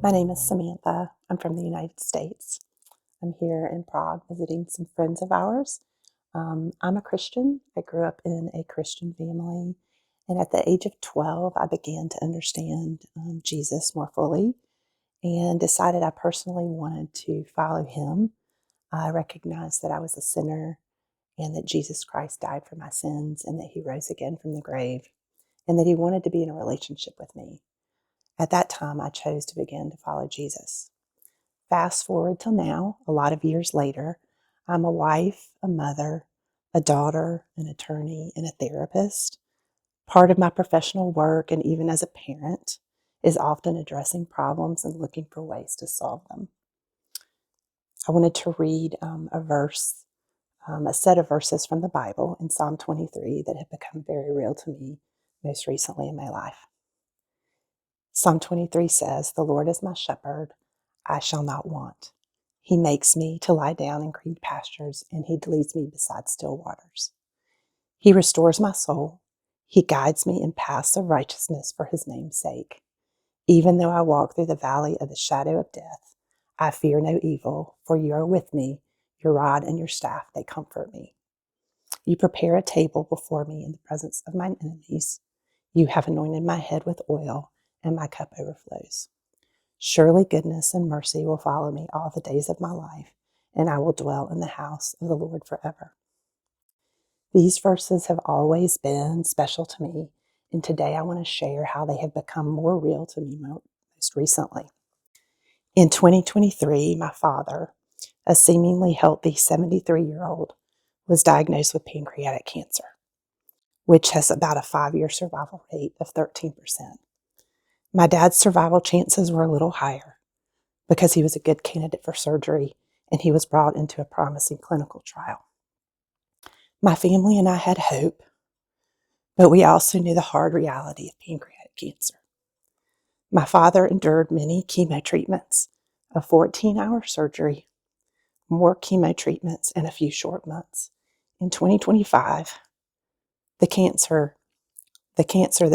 My name is Samantha. I'm from the United States. I'm here in Prague visiting some friends of ours. I'm a Christian. I grew up in a Christian family, and at the age of 12, I began to understand Jesus more fully and decided I personally wanted to follow him. I recognized that I was a sinner and that Jesus Christ died for my sins and that he rose again from the grave and that he wanted to be in a relationship with me. At that time, I chose to begin to follow Jesus. Fast forward till now, a lot of years later, I'm a wife, a mother, a daughter, an attorney, and a therapist. Part of my professional work, and even as a parent, is often addressing problems and looking for ways to solve them. I wanted to read a set of verses from the Bible in Psalm 23 that have become very real to me most recently in my life. Psalm 23 says, "The Lord is my shepherd, I shall not want. He makes me to lie down in green pastures, and he leads me beside still waters. He restores my soul. He guides me in paths of righteousness for his name's sake. Even though I walk through the valley of the shadow of death, I fear no evil, for you are with me. Your rod and your staff, they comfort me. You prepare a table before me in the presence of mine enemies. You have anointed my head with oil, and my cup overflows. Surely goodness and mercy will follow me all the days of my life, and I will dwell in the house of the Lord forever." These verses have always been special to me, and today I want to share how they have become more real to me most recently. In 2023, my father, a seemingly healthy 73-year-old, was diagnosed with pancreatic cancer, which has about a 5-year survival rate of 13%. My dad's survival chances were a little higher because he was a good candidate for surgery and he was brought into a promising clinical trial. My family and I had hope, but we also knew the hard reality of pancreatic cancer. My father endured many chemo treatments, a 14-hour surgery, more chemo treatments, and a few short months. In 2025, the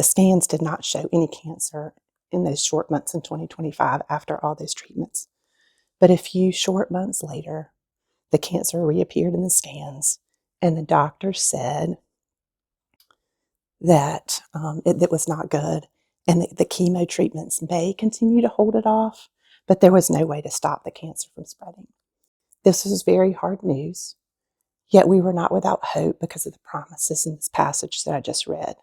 scans did not show any cancer in those short months in 2025 after all those treatments. But a few short months later, the cancer reappeared in the scans, and the doctor said that it was not good, and the chemo treatments may continue to hold it off, but there was no way to stop the cancer from spreading. This was very hard news, yet we were not without hope because of the promises in this passage that I just read.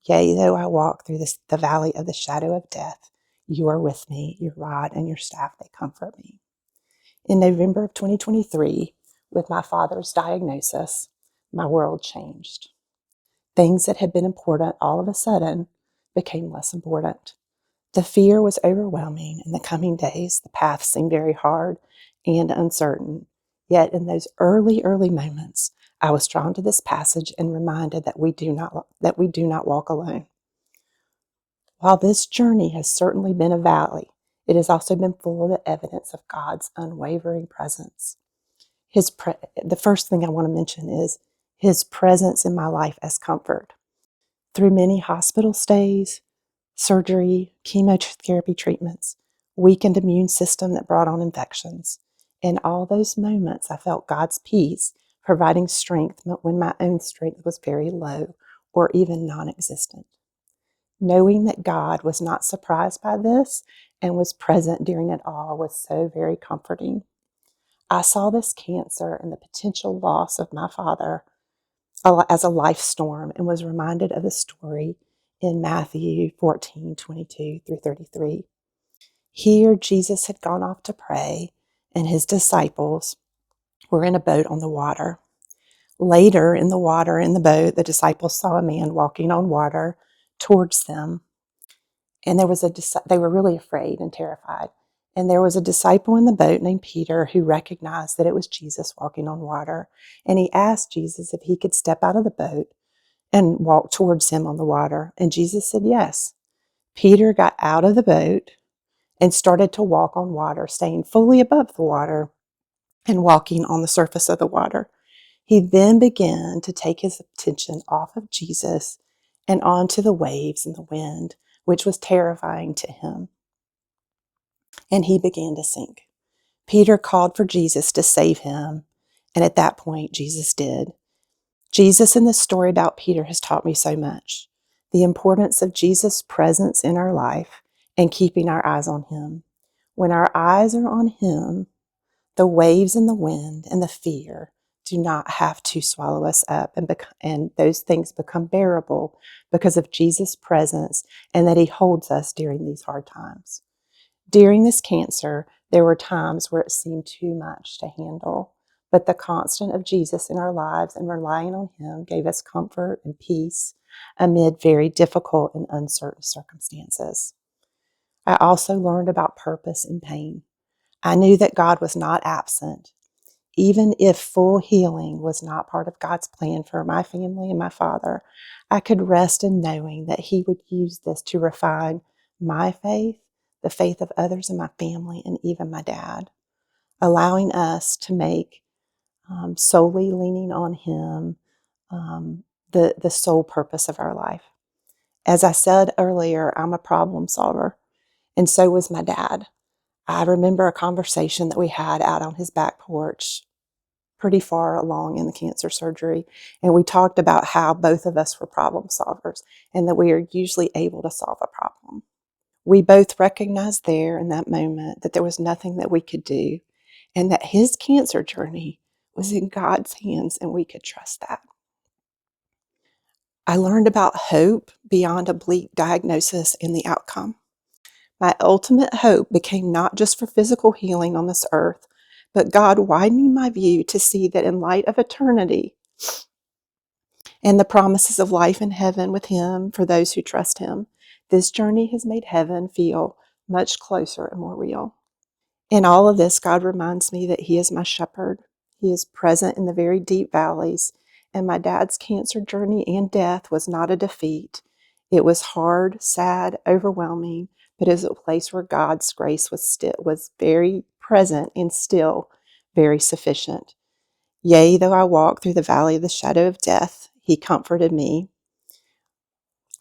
Yea, though I walk through the valley of the shadow of death, you are with me, your rod and your staff, they comfort me. In November of 2023, with my father's diagnosis, my world changed. Things that had been important all of a sudden became less important. The fear was overwhelming. In the coming days, the path seemed very hard and uncertain. Yet in those early moments, I was drawn to this passage and reminded that we do not walk alone. While this journey has certainly been a valley, it has also been full of the evidence of God's unwavering presence. The first thing I want to mention is his presence in my life as comfort. Through many hospital stays, surgery, chemotherapy treatments, weakened immune system that brought on infections, in all those moments I felt God's peace providing strength when my own strength was very low or even non-existent. Knowing that God was not surprised by this and was present during it all was so very comforting. I saw this cancer and the potential loss of my father as a life storm and was reminded of the story in Matthew 14:22 through 33. Here, Jesus had gone off to pray, and his disciples were in a boat on the water. Later, in the boat, the disciples saw a man walking on water towards them. And they were really afraid and terrified. And there was a disciple in the boat named Peter who recognized that it was Jesus walking on water. And he asked Jesus if he could step out of the boat and walk towards him on the water. And Jesus said yes. Peter got out of the boat and started to walk on water, staying fully above the water and walking on the surface of the water. He then began to take his attention off of Jesus and onto the waves and the wind, which was terrifying to him. and he began to sink. Peter called for Jesus to save him, and at that point, Jesus did. Jesus in this story about Peter has taught me so much. The importance of Jesus' presence in our life and keeping our eyes on him. When our eyes are on him, the waves and the wind and the fear do not have to swallow us up, and those things become bearable because of Jesus' presence and that he holds us during these hard times. During this cancer, there were times where it seemed too much to handle, but the constant of Jesus in our lives and relying on him gave us comfort and peace amid very difficult and uncertain circumstances. I also learned about purpose in pain. I knew that God was not absent. Even if full healing was not part of God's plan for my family and my father, I could rest in knowing that he would use this to refine my faith, the faith of others in my family, and even my dad, allowing us to make solely leaning on him the sole purpose of our life. As I said earlier, I'm a problem solver, and so was my dad. I remember a conversation that we had out on his back porch pretty far along in the cancer surgery, and we talked about how both of us were problem solvers and that we are usually able to solve a problem. We both recognized there in that moment that there was nothing that we could do and that his cancer journey was in God's hands and we could trust that. I learned about hope beyond a bleak diagnosis and the outcome. My ultimate hope became not just for physical healing on this earth, but God widening my view to see that in light of eternity and the promises of life in heaven with him for those who trust him, this journey has made heaven feel much closer and more real. In all of this, God reminds me that he is my shepherd. He is present in the very deep valleys, and my dad's cancer journey and death was not a defeat. It was hard, sad, overwhelming, but it was a place where God's grace was very present and still very sufficient. Yea, though I walk through the valley of the shadow of death, he comforted me.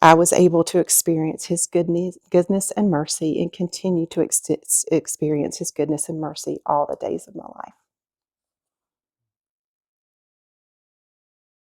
I was able to experience his goodness and mercy and continue to experience his goodness and mercy all the days of my life.